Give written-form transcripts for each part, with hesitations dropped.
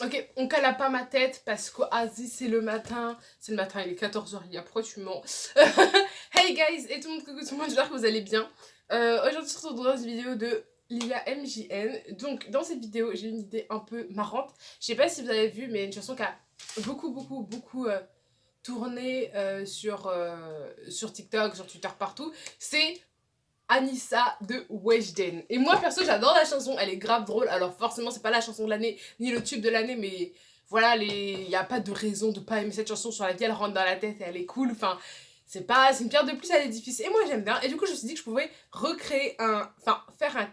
Ok, on cala pas ma tête parce que Asie c'est le matin. C'est le matin, il est 14h, il y a pourquoi tu mens. Hey guys, et tout le monde, coucou tout le monde, j'espère que vous allez bien. Aujourd'hui, on se retrouve dans une vidéo de Lilia MJN. Donc, dans cette vidéo, j'ai une idée un peu marrante. Je sais pas si vous avez vu, mais une chanson qui a beaucoup tourné sur TikTok, sur Twitter, partout. C'est Anissa de Weshden. Et moi perso j'adore la chanson, elle est grave drôle. Alors forcément c'est pas la chanson de l'année ni le tube de l'année, mais voilà, il y a pas de raison de pas aimer cette chanson. Sur la vie elle rentre dans la tête et elle est cool. Enfin c'est une pierre de plus à l'édifice et moi j'aime bien. Et du coup je me suis dit que je pouvais faire un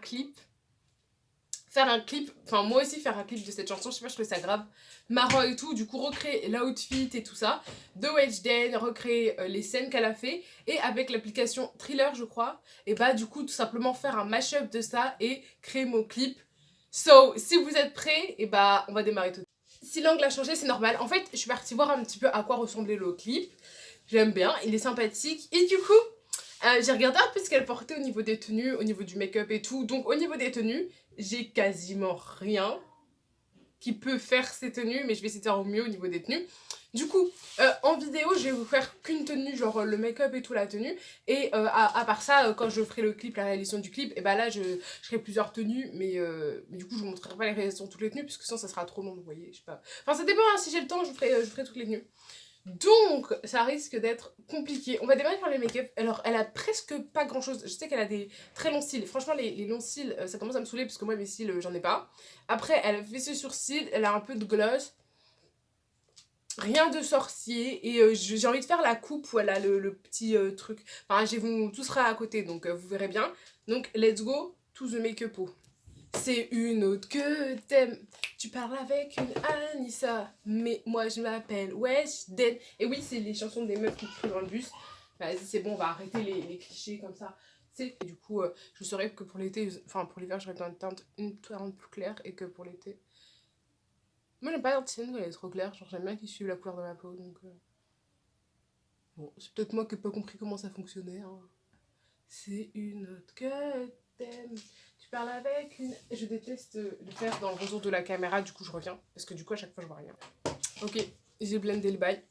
clip, enfin moi aussi faire un clip de cette chanson, je sais pas, je trouvais ça grave marrant et tout, du coup recréer l'outfit et tout ça de Weshden, recréer les scènes qu'elle a fait, et avec l'application Thriller je crois, et bah du coup tout simplement faire un mashup de ça et créer mon clip. So, si vous êtes prêts, et bah on va démarrer tout de suite. Si l'angle a changé c'est normal, en fait je suis partie voir un petit peu à quoi ressemblait le clip, j'aime bien, il est sympathique, et du coup j'ai regardé un peu ce qu'elle portait au niveau des tenues, au niveau du make-up et tout. Donc au niveau des tenues, j'ai quasiment rien qui peut faire ces tenues, mais je vais essayer de faire au mieux au niveau des tenues. Du coup, en vidéo, je vais vous faire qu'une tenue, genre le make-up et tout, la tenue. Et à part ça, quand je ferai le clip, la réalisation du clip, et bah là, je ferai plusieurs tenues, mais du coup, je vous montrerai pas les réalisations de toutes les tenues, parce que sinon, ça sera trop long, vous voyez, je sais pas. Enfin, ça dépend, hein, si j'ai le temps, je ferai toutes les tenues. Donc, ça risque d'être compliqué. On va démarrer par les make-up. Alors, elle a presque pas grand chose. Je sais qu'elle a des très longs cils. Franchement, les longs cils, ça commence à me saouler parce que moi, mes cils, j'en ai pas. Après, elle a fait ses sourcils, elle a un peu de gloss. Rien de sorcier. Et j'ai envie de faire la coupe où elle a le petit truc. Enfin, tout sera à côté, donc vous verrez bien. Donc, let's go to the make-up. C'est une autre que t'aimes. Tu parles avec une Anissa, mais moi je m'appelle Weshden. Et oui, c'est les chansons des meufs qui crient dans le bus. Vas-y, c'est bon, on va arrêter les clichés comme ça. Et du coup, je saurais que pour l'été, enfin pour l'hiver, j'aurais besoin de teinte une teinte plus claire et que pour l'été. Moi j'aime pas l'antienne quand elle est trop claire, genre j'aime bien qu'ils suivent la couleur de ma peau donc. Bon, c'est peut-être moi qui n'ai pas compris comment ça fonctionnait. Hein. C'est une autre que t'aimes. Tu parles avec une. Je déteste le faire dans le retour de la caméra, du coup je reviens. Parce que du coup à chaque fois je vois rien. Ok, j'ai blendé le bail.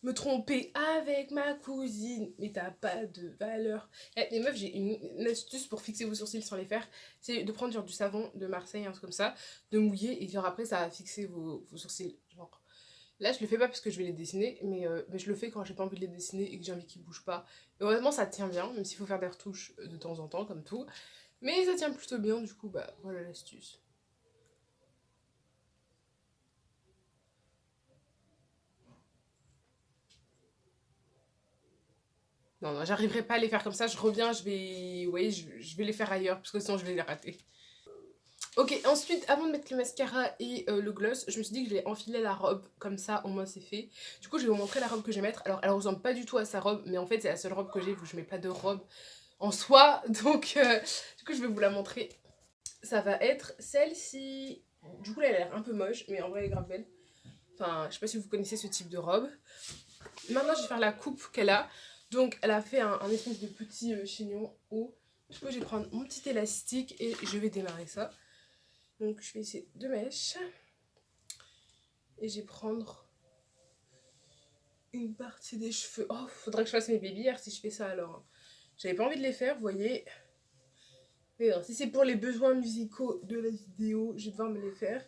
Me tromper avec ma cousine, mais t'as pas de valeur. Les meufs, j'ai une astuce pour fixer vos sourcils sans les faire. C'est de prendre genre du savon de Marseille, un truc comme ça, de mouiller et genre après ça va fixer vos sourcils. Genre. Là, je le fais pas parce que je vais les dessiner, mais je le fais quand j'ai pas envie de les dessiner et que j'ai envie qu'ils bougent pas. Et honnêtement, ça tient bien, même s'il faut faire des retouches de temps en temps, comme tout. Mais ça tient plutôt bien, du coup, bah voilà l'astuce. Non, non, j'arriverai pas à les faire comme ça, je reviens, je vais les faire ailleurs, parce que sinon je vais les rater. Ok, ensuite, avant de mettre le mascara et le gloss, je me suis dit que je vais enfiler la robe, comme ça au moins c'est fait. Du coup, je vais vous montrer la robe que je vais mettre. Alors, elle ressemble pas du tout à sa robe, mais en fait, c'est la seule robe que j'ai, vu que je mets pas de robe en soi. Donc, du coup, je vais vous la montrer. Ça va être celle-ci. Du coup, là, elle a l'air un peu moche, mais en vrai, elle est grave belle. Enfin, je sais pas si vous connaissez ce type de robe. Maintenant, je vais faire la coupe qu'elle a. Donc, elle a fait un espèce de petit chignon haut. Du coup, je vais prendre mon petit élastique et je vais démarrer ça. Donc, je vais essayer deux mèches. Et je vais prendre une partie des cheveux. Oh, faudrait que je fasse mes baby hairs si je fais ça alors. J'avais pas envie de les faire, vous voyez. Mais non, si c'est pour les besoins musicaux de la vidéo, je vais devoir me les faire.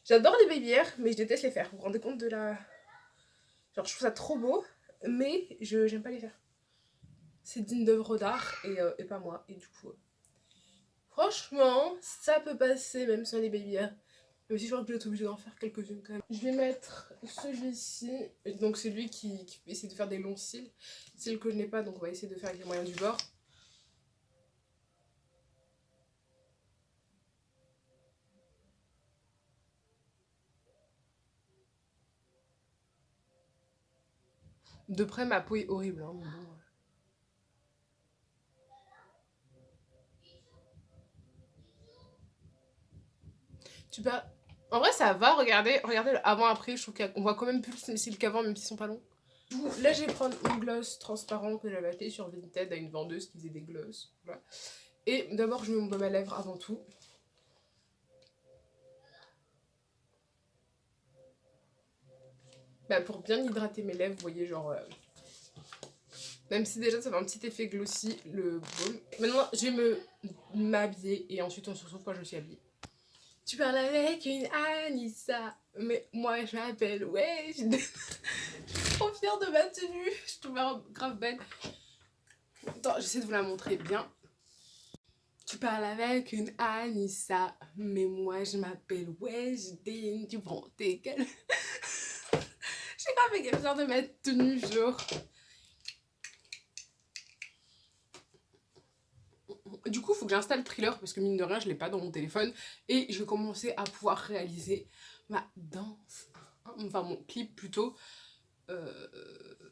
J'adore les baby hairs, mais je déteste les faire. Vous vous rendez compte de la... Genre, je trouve ça trop beau, mais j'aime pas les faire. C'est digne d'œuvre d'art et pas moi. Et du coup, franchement, ça peut passer même sans les baby hairs. Mais aussi, je crois que je vais être obligée d'en faire quelques-unes quand même. Je vais mettre celui-ci. Donc, c'est lui qui essaie de faire des longs cils. Cils que je n'ai pas, donc on va essayer de faire avec les moyens du bord. De près, ma peau est horrible. Hein, mais bon. Tu peux... En vrai, ça va, regardez le avant-après. Je trouve qu'on voit quand même plus les cils qu'avant, même s'ils sont pas longs. Là, je vais prendre une gloss transparent que j'avais acheté sur Vinted à une vendeuse qui faisait des glosses. Voilà. Et d'abord, je mets mon baume à lèvres avant tout. Bah, pour bien hydrater mes lèvres, vous voyez, genre... même si déjà ça fait un petit effet glossy, le baume. Maintenant, je vais m'habiller et ensuite on se retrouve quand je suis habillée. Tu parles avec une Anissa, mais moi je m'appelle ouais. Je suis trop fière de ma tenue, je trouve grave belle. Attends, j'essaie de vous la montrer bien. Tu parles avec une Anissa, mais moi je m'appelle Wejdin, tu prends tes gueules. J'ai grave fière de ma tenue, genre. Du coup, il faut que j'installe Thriller parce que mine de rien, je l'ai pas dans mon téléphone. Et je vais commencer à pouvoir réaliser ma danse. Enfin, mon clip plutôt.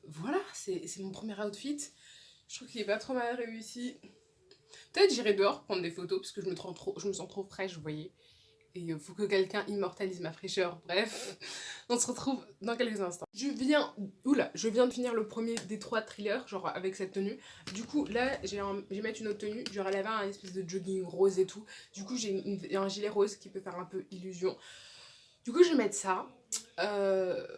Voilà, c'est mon premier outfit. Je trouve qu'il est pas trop mal réussi. Peut-être j'irai dehors prendre des photos parce que je me sens trop fraîche, vous voyez. Et il faut que quelqu'un immortalise ma fraîcheur. Bref, on se retrouve dans quelques instants. Je viens de finir le premier des 3 thrillers, genre avec cette tenue. Du coup, là, je vais mettre une autre tenue. Genre, elle avait un espèce de jogging rose et tout. Du coup, j'ai un gilet rose qui peut faire un peu illusion. Du coup, je vais mettre ça.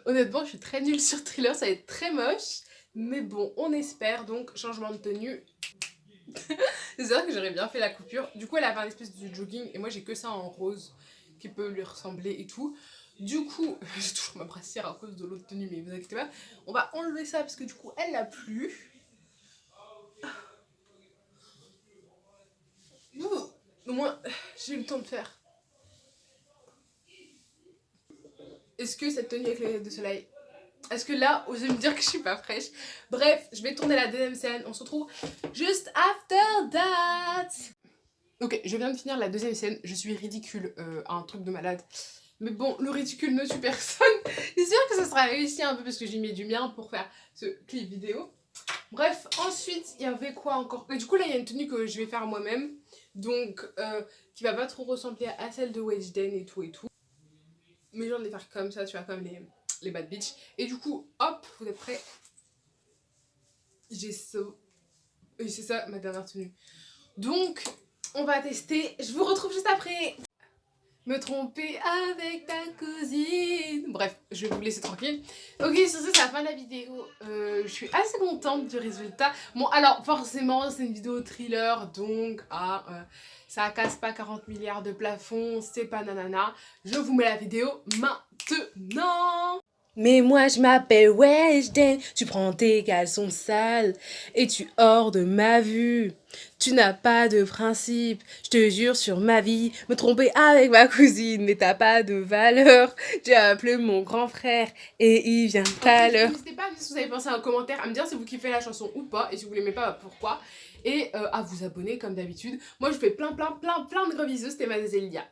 Honnêtement, je suis très nulle sur thriller, ça va être très moche. Mais bon, on espère. Donc, changement de tenue. C'est vrai que j'aurais bien fait la coupure. Du coup, elle avait un espèce de jogging et moi j'ai que ça en rose qui peut lui ressembler et tout. Du coup, j'ai toujours ma brassière à cause de l'autre tenue, mais vous inquiétez pas. On va enlever ça parce que du coup, elle n'a plus. Au moins, j'ai eu le temps de faire. Est-ce que cette tenue avec les lunettes de soleil, est-ce que là, osez me dire que je suis pas fraîche? Bref, je vais tourner la deuxième scène. On se retrouve juste after that. Ok, je viens de finir la deuxième scène. Je suis ridicule, un truc de malade. Mais bon, le ridicule ne tue personne. J'espère que ça sera réussi un peu parce que j'ai mis du mien pour faire ce clip vidéo. Bref, ensuite, il y avait quoi encore? Et du coup, là, il y a une tenue que je vais faire moi-même. Donc, qui va pas trop ressembler à celle de Wejdin et tout et tout. Mais genre de les faire comme ça, tu vois, comme les bad bitch. Et du coup, hop, vous êtes prêts? J'ai ça. Et c'est ça, ma dernière tenue. Donc, on va tester. Je vous retrouve juste après. Me tromper avec ta cousine. Bref, je vais vous laisser tranquille. Ok, sur ce, c'est la fin de la vidéo. Je suis assez contente du résultat. Bon, alors, forcément, c'est une vidéo thriller, donc, ça casse pas 40 milliards de plafond, c'est pas nanana. Je vous mets la vidéo maintenant. Mais moi je m'appelle Wejdin, tu prends tes caleçons sales et tu hors de ma vue. Tu n'as pas de principe, je te jure sur ma vie, me tromper avec ma cousine, mais t'as pas de valeur. Tu as appelé mon grand frère et il vient tout à l'heure. N'hésitez pas à me dire si vous avez pensé en commentaire, à me dire si vous kiffez la chanson ou pas, et si vous l'aimez pas, pourquoi. Et à vous abonner comme d'habitude. Moi je vous fais plein de gros bisous, c'était Mademoiselle Lia.